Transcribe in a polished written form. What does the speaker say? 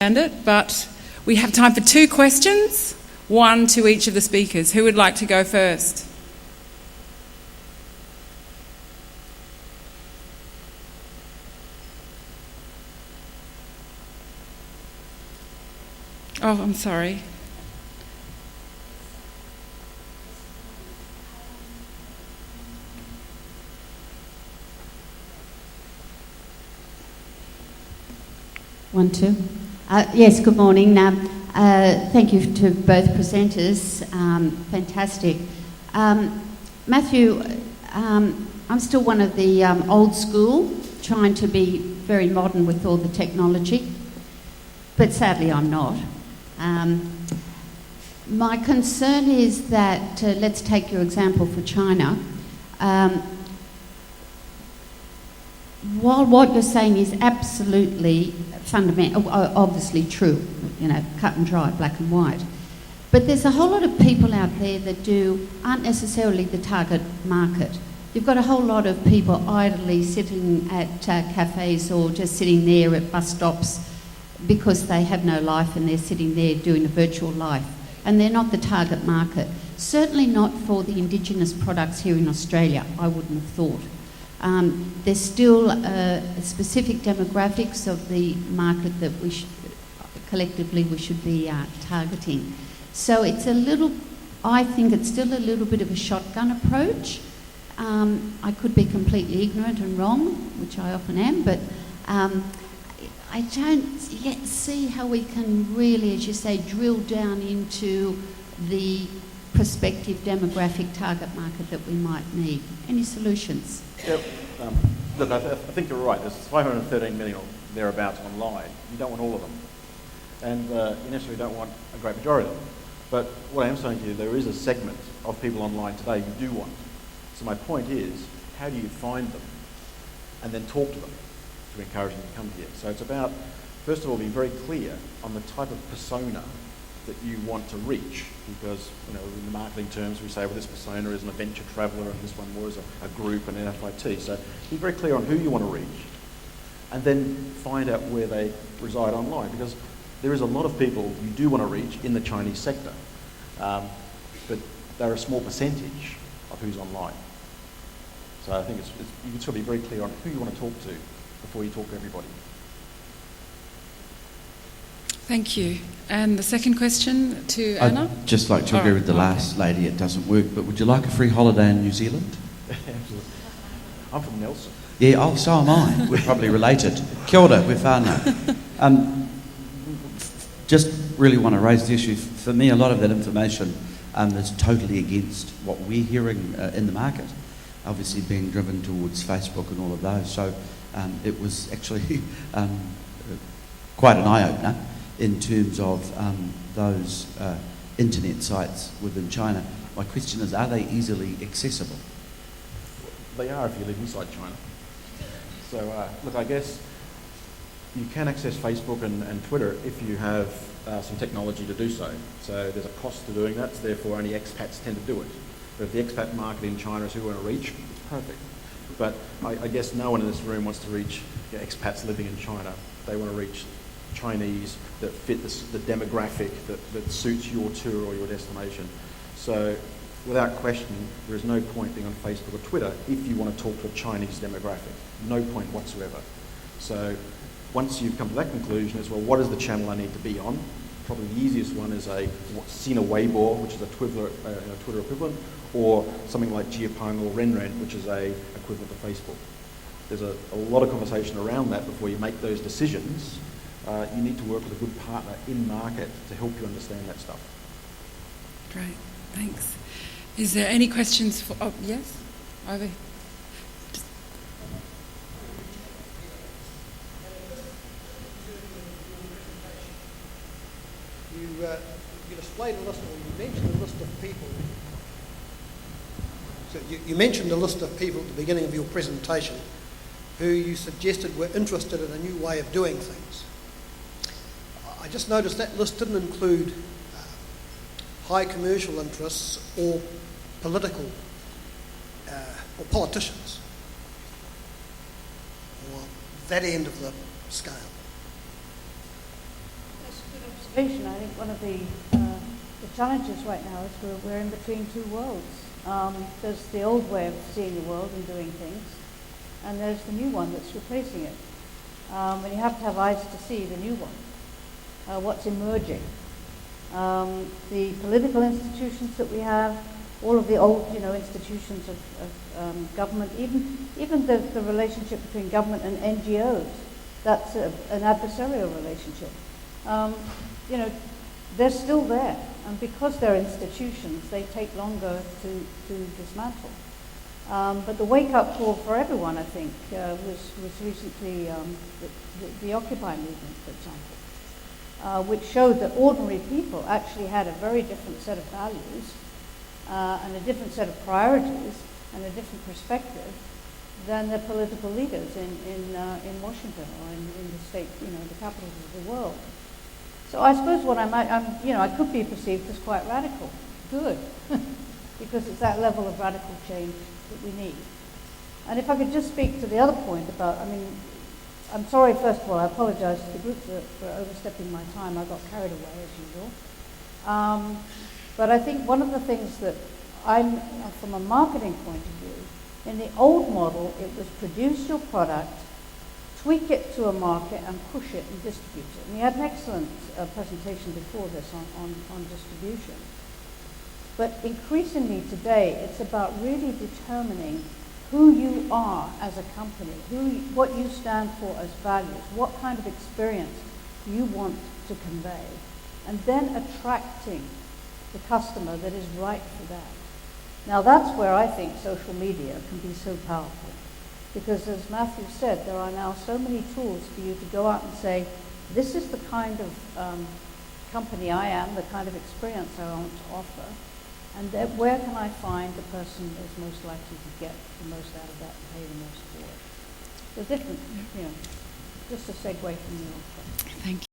it, but we have time for 2 questions, 1 to each of the speakers. Who would like to go first? Oh, I'm sorry. One, two. Yes, good morning. Thank you to both presenters. Fantastic. Matthew, I'm still one of the old school, trying to be very modern with all the technology, but sadly I'm not. My concern is that, let's take your example for China. While what you're saying is absolutely fundamental, obviously true, cut and dry, black and white, but there's a whole lot of people out there that aren't necessarily the target market. You've got a whole lot of people idly sitting at cafes or just sitting there at bus stops because they have no life and they're sitting there doing a virtual life, and they're not the target market. Certainly not for the Indigenous products here in Australia, I wouldn't have thought. There's still specific demographics of the market that collectively we should be targeting. So I think it's still a little bit of a shotgun approach. I could be completely ignorant and wrong, which I often am, but I don't yet see how we can really, as you say, drill down into the prospective demographic target market that we might need. Any solutions? Yep. Look, I think you're right. There's 513 million or thereabouts online. You don't want all of them. And you necessarily don't want a great majority of them. But what I am saying to you, there is a segment of people online today you do want. So my point is, how do you find them and then talk to them to encourage them to come here? So it's about, first of all, being very clear on the type of persona that you want to reach, because in the marketing terms we say, well, this persona is an adventure traveller and this one more is a group and an FIT. So be very clear on who you want to reach and then find out where they reside online, because there is a lot of people you do want to reach in the Chinese sector, but they're a small percentage of who's online. So I think you can sort of be very clear on who you want to talk to before you talk to everybody. Thank you. And the second question to Anna? I'd just like to agree with the last lady, it doesn't work, but would you like a free holiday in New Zealand? Absolutely. I'm from Nelson. Yeah, so am I. We're probably related. Kia ora, we're whānau. Just really want to raise the issue. For me, a lot of that information is totally against what we're hearing in the market, obviously being driven towards Facebook and all of those. So it was actually quite an eye-opener in terms of those internet sites within China. My question is, are they easily accessible? They are if you live inside China. So, look, I guess you can access Facebook and Twitter if you have some technology to do so. So there's a cost to doing that, so therefore only expats tend to do it. But if the expat market in China is who we want to reach, it's perfect. But I guess no one in this room wants to reach expats living in China. They want to reach Chinese that fit the demographic that suits your tour or your destination. So without question, there is no point being on Facebook or Twitter if you want to talk to a Chinese demographic. No point whatsoever. So once you've come to that conclusion as well, what is the channel I need to be on? Probably the easiest one is a Sina Weibo, which is a Twitter equivalent, or something like Jiapeng or Renren, which is a equivalent to Facebook. There's a lot of conversation around that before you make those decisions. You need to work with a good partner in market to help you understand that stuff. Great, thanks. Is there any questions for... Oh, yes? Over. You displayed a list, or you mentioned a list of people. So you mentioned a list of people at the beginning of your presentation who you suggested were interested in a new way of doing things. I just noticed that list didn't include high commercial interests or political or politicians, or that end of the scale. participation, I think one of the challenges right now is we're in between two worlds. There's the old way of seeing the world and doing things, and there's the new one that's replacing it. And you have to have eyes to see the new one, what's emerging. The political institutions that we have, all of the old, institutions of government, even the relationship between government and NGOs, that's an adversarial relationship. They're still there, and because they're institutions, they take longer to dismantle. But the wake-up call for everyone, I think, was recently the Occupy movement, for example, which showed that ordinary people actually had a very different set of values and a different set of priorities and a different perspective than their political leaders in Washington or in the state, the capitals of the world. So I suppose what I could be perceived as quite radical. Good, because it's that level of radical change that we need. And if I could just speak to the other point about, I'm sorry, first of all, I apologize to the group for overstepping my time. I got carried away, as usual. But I think one of the things that from a marketing point of view, in the old model, it was produce your product, tweak it to a market, and push it and distribute it. And we had an excellent presentation before this on distribution. But increasingly today, it's about really determining who you are as a company, what you stand for as values, what kind of experience you want to convey, and then attracting the customer that is right for that. Now that's where I think social media can be so powerful, because as Matthew said, there are now so many tools for you to go out and say, this is the kind of company I am, the kind of experience I want to offer, and then where can I find the person that is most likely to get the most out of that and pay the most for it. So different, just a segue from your question. Thank